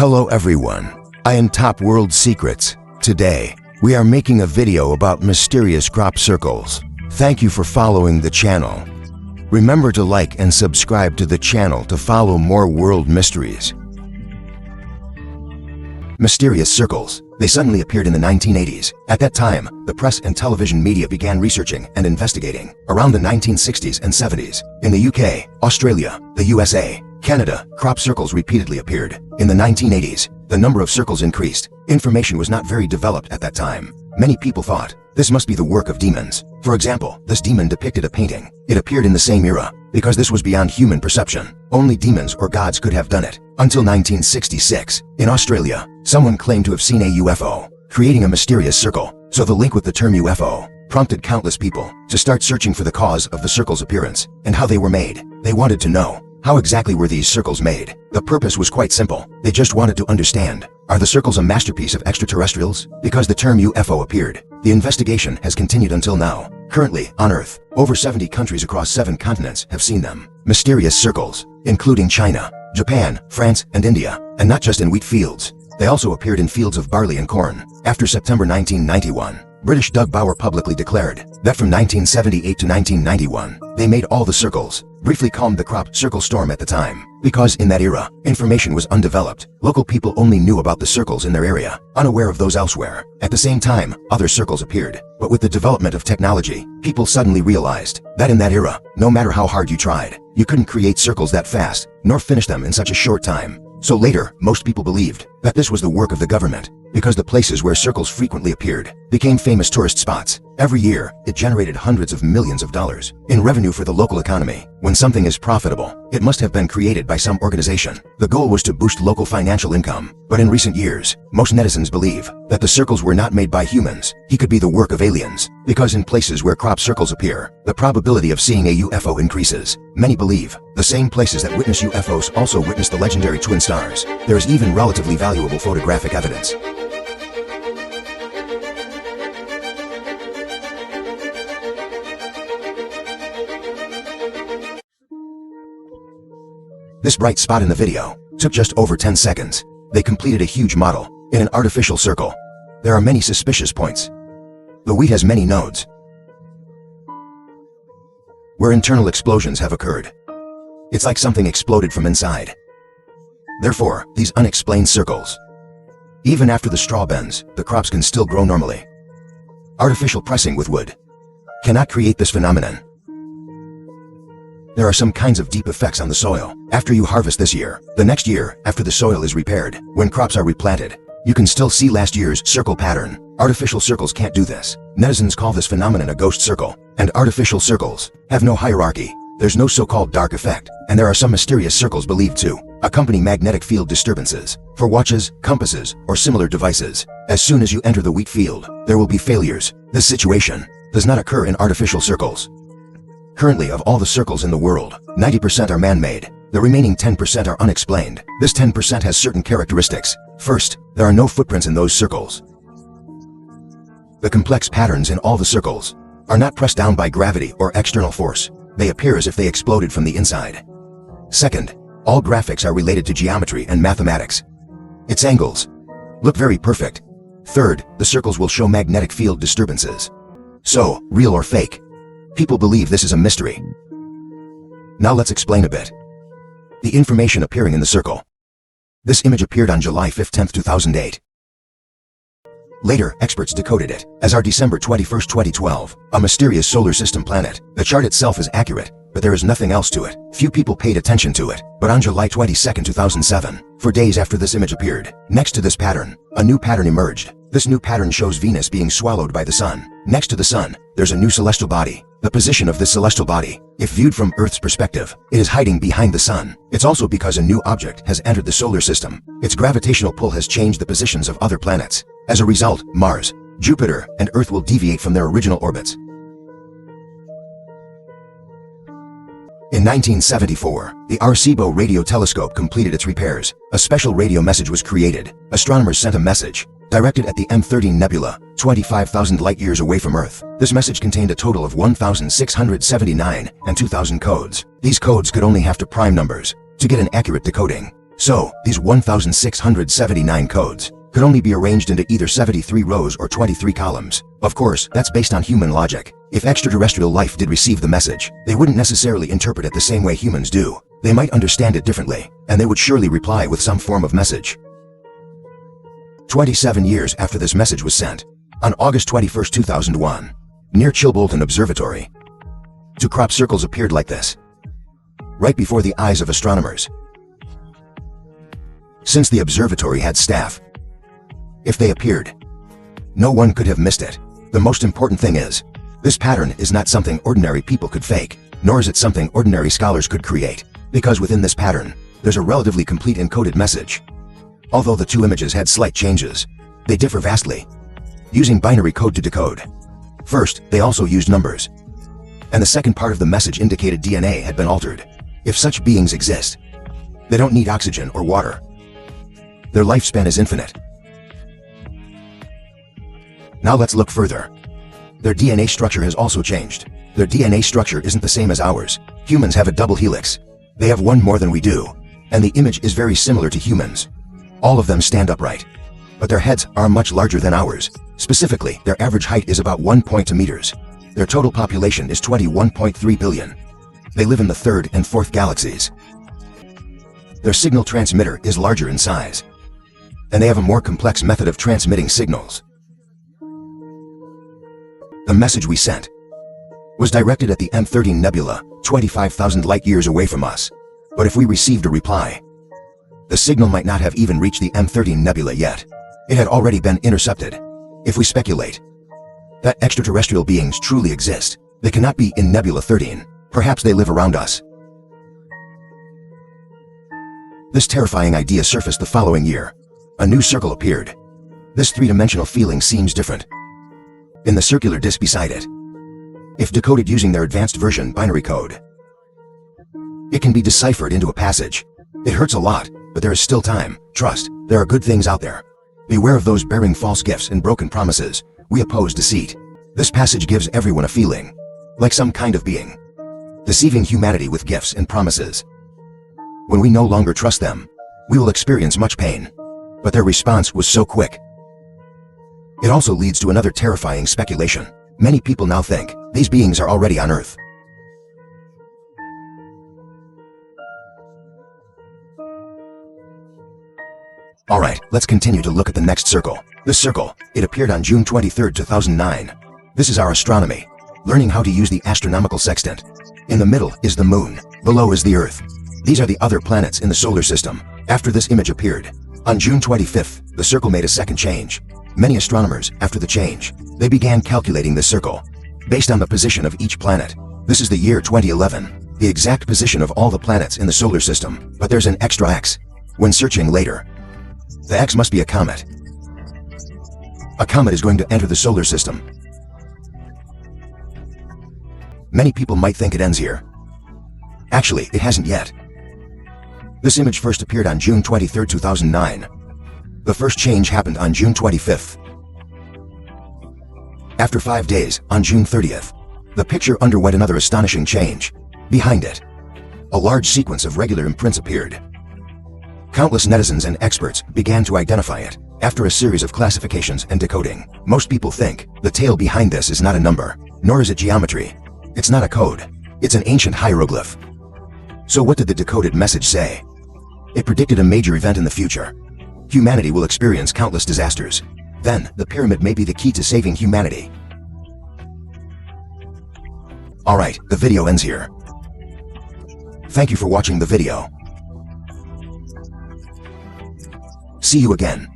Hello everyone, I am Top World Secrets. Today, we are making a video about mysterious crop circles. Thank you for following the channel. Remember to like and subscribe to the channel to follow more world mysteries. Mysterious circles. They suddenly appeared in the 1980s. At that time, the press and television media began researching and investigating. Around the 1960s and 70s, in the UK, Australia, the USA, Canada, crop circles repeatedly appeared. In the 1980s, the number of circles increased. Information was not very developed at that time. Many people thought, this must be the work of demons. For example, this demon depicted a painting. It appeared in the same era. Because this was beyond human perception, only demons or gods could have done it. Until 1966, in Australia, someone claimed to have seen a UFO, creating a mysterious circle. So the link with the term UFO prompted countless people to start searching for the cause of the circle's appearance and how they were made. They wanted to know, how exactly were these circles made? The purpose was quite simple. They just wanted to understand, are the circles a masterpiece of extraterrestrials? Because the term UFO appeared, the investigation has continued until now. Currently, on Earth, over 70 countries across 7 continents have seen them. Mysterious circles, including China, Japan, France, and India. And not just in wheat fields. They also appeared in fields of barley and corn. After September 1991, British Doug Bauer publicly declared that from 1978 to 1991, they made all the circles, briefly calmed the crop circle storm at the time. Because in that era, information was undeveloped. Local people only knew about the circles in their area, unaware of those elsewhere. At the same time, other circles appeared. But with the development of technology, people suddenly realized that in that era, no matter how hard you tried, you couldn't create circles that fast, nor finish them in such a short time. So later, most people believed that this was the work of the government, because the places where circles frequently appeared became famous tourist spots. Every year, it generated hundreds of millions of dollars in revenue for the local economy. When something is profitable, it must have been created by some organization. The goal was to boost local financial income. But in recent years, most netizens believe that the circles were not made by humans. He could be the work of aliens. Because in places where crop circles appear, the probability of seeing a UFO increases. Many believe the same places that witness UFOs also witness the legendary twin stars. There is even relatively valuable photographic evidence. This bright spot in the video took just over 10 seconds. They completed a huge model in an artificial circle. There are many suspicious points. The wheat has many nodes where internal explosions have occurred. It's like something exploded from inside. Therefore, these unexplained circles. Even after the straw bends, the crops can still grow normally. Artificial pressing with wood cannot create this phenomenon. There are some kinds of deep effects on the soil. After you harvest this year, the next year, after the soil is repaired, when crops are replanted, you can still see last year's circle pattern. Artificial circles can't do this. Netizens call this phenomenon a ghost circle. And artificial circles have no hierarchy. There's no so-called dark effect. And there are some mysterious circles believed to accompany magnetic field disturbances for watches, compasses, or similar devices. As soon as you enter the wheat field, there will be failures. This situation does not occur in artificial circles. Currently, of all the circles in the world, 90% are man-made. The remaining 10% are unexplained. This 10% has certain characteristics. First, there are no footprints in those circles. The complex patterns in all the circles are not pressed down by gravity or external force. They appear as if they exploded from the inside. Second, all graphics are related to geometry and mathematics. Its angles look very perfect. Third, the circles will show magnetic field disturbances. So, real or fake? People believe this is a mystery. Now let's explain a bit. The information appearing in the circle. This image appeared on July 15, 2008. Later, experts decoded it as our December 21, 2012, a mysterious solar system planet. The chart itself is accurate, but there is nothing else to it. Few people paid attention to it. But on July 22, 2007, 4 days after this image appeared, next to this pattern, a new pattern emerged. This new pattern shows Venus being swallowed by the sun. Next to the sun, there's a new celestial body. The position of this celestial body, if viewed from Earth's perspective, it is hiding behind the sun. It's also because a new object has entered the solar system. Its gravitational pull has changed the positions of other planets. As a result, Mars, Jupiter, and Earth will deviate from their original orbits. In 1974, the Arecibo radio telescope completed its repairs. A special radio message was created. Astronomers sent a message directed at the M13 nebula, 25,000 light-years away from Earth. This message contained a total of 1,679 and 2,000 codes. These codes could only have to prime numbers to get an accurate decoding. So, these 1,679 codes could only be arranged into either 73 rows or 23 columns. Of course, that's based on human logic. If extraterrestrial life did receive the message, they wouldn't necessarily interpret it the same way humans do. They might understand it differently, and they would surely reply with some form of message. 27 years after this message was sent, on August 21, 2001, near Chilbolton Observatory, two crop circles appeared like this, right before the eyes of astronomers. Since the observatory had staff, if they appeared, no one could have missed it. The most important thing is, this pattern is not something ordinary people could fake, nor is it something ordinary scholars could create, because within this pattern, there's a relatively complete encoded message. Although the two images had slight changes, they differ vastly, using binary code to decode. First, they also used numbers, and the second part of the message indicated DNA had been altered. If such beings exist, they don't need oxygen or water. Their lifespan is infinite. Now let's look further. Their DNA structure has also changed. Their DNA structure isn't the same as ours. Humans have a double helix. They have one more than we do, and the image is very similar to humans. All of them stand upright, but their heads are much larger than ours. Specifically, their average height is about 1.2 meters. Their total population is 21.3 billion. They live in the third and fourth galaxies. Their signal transmitter is larger in size, and they have a more complex method of transmitting signals. The message we sent was directed at the M13 Nebula, 25,000 light-years away from us. But if we received a reply, the signal might not have even reached the M13 Nebula yet. It had already been intercepted. If we speculate that extraterrestrial beings truly exist, they cannot be in Nebula 13. Perhaps they live around us. This terrifying idea surfaced the following year. A new circle appeared. This three-dimensional feeling seems different in the circular disk beside it. If decoded using their advanced version binary code, it can be deciphered into a passage. It hurts a lot, but there is still time. Trust, there are good things out there. Beware of those bearing false gifts and broken promises. We oppose deceit. This passage gives everyone a feeling, like some kind of being, deceiving humanity with gifts and promises. When we no longer trust them, we will experience much pain. But their response was so quick. It also leads to another terrifying speculation. Many people now think these beings are already on Earth. Alright, let's continue to look at the next circle. This circle, it appeared on June 23, 2009. This is our astronomy, learning how to use the astronomical sextant. In the middle is the moon, below is the Earth. These are the other planets in the solar system. After this image appeared, on June 25th, the circle made a second change. Many astronomers, after the change, they began calculating this circle based on the position of each planet. This is the year 2011, the exact position of all the planets in the solar system, but there's an extra X. When searching later, the X must be a comet. A comet is going to enter the solar system. Many people might think it ends here. Actually, it hasn't yet. This image first appeared on June 23, 2009. The first change happened on June 25th. After 5 days, on June 30th, the picture underwent another astonishing change. Behind it, a large sequence of regular imprints appeared. Countless netizens and experts began to identify it. After a series of classifications and decoding, most people think the tale behind this is not a number, nor is it geometry. It's not a code. It's an ancient hieroglyph. So what did the decoded message say? It predicted a major event in the future. Humanity will experience countless disasters. Then, the pyramid may be the key to saving humanity. Alright, the video ends here. Thank you for watching the video. See you again.